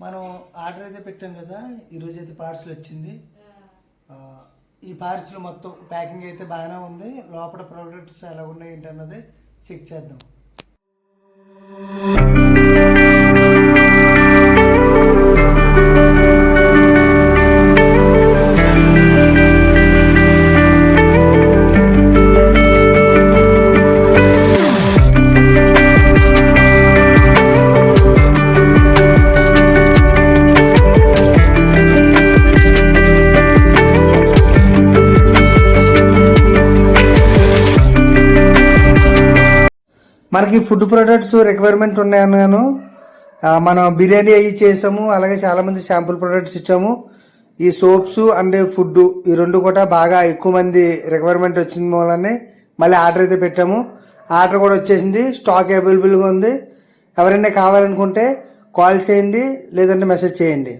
మనం ఆర్డర్ అయితే పెట్టాం కదా, ఈరోజు అయితే పార్సిల్ వచ్చింది. ఈ పార్సిల్ మొత్తం ప్యాకింగ్ అయితే బాగానే ఉంది. లోపల ప్రోడక్ట్స్ ఎలా ఉన్నాయి ఏంటన్నది చెక్ చేద్దాం. మనకి ఫుడ్ ప్రొడక్ట్స్ రిక్వైర్మెంట్ ఉన్నాయన్నాను. మనం బిర్యానీ అవి చేసాము, అలాగే చాలామంది శాంపుల్ ప్రొడక్ట్స్ ఇచ్చాము. ఈ సోప్స్ అండ్ ఫుడ్ ఈ రెండు కూడా బాగా ఎక్కువ మంది రిక్వైర్మెంట్ వచ్చిన వల్లనే మళ్ళీ ఆర్డర్ అయితే పెట్టాము. ఆర్డర్ కూడా వచ్చేసింది, స్టాక్ అవైలబుల్గా ఉంది. ఎవరైనా కావాలనుకుంటే కాల్ చేయండి, లేదంటే మెసేజ్ చేయండి.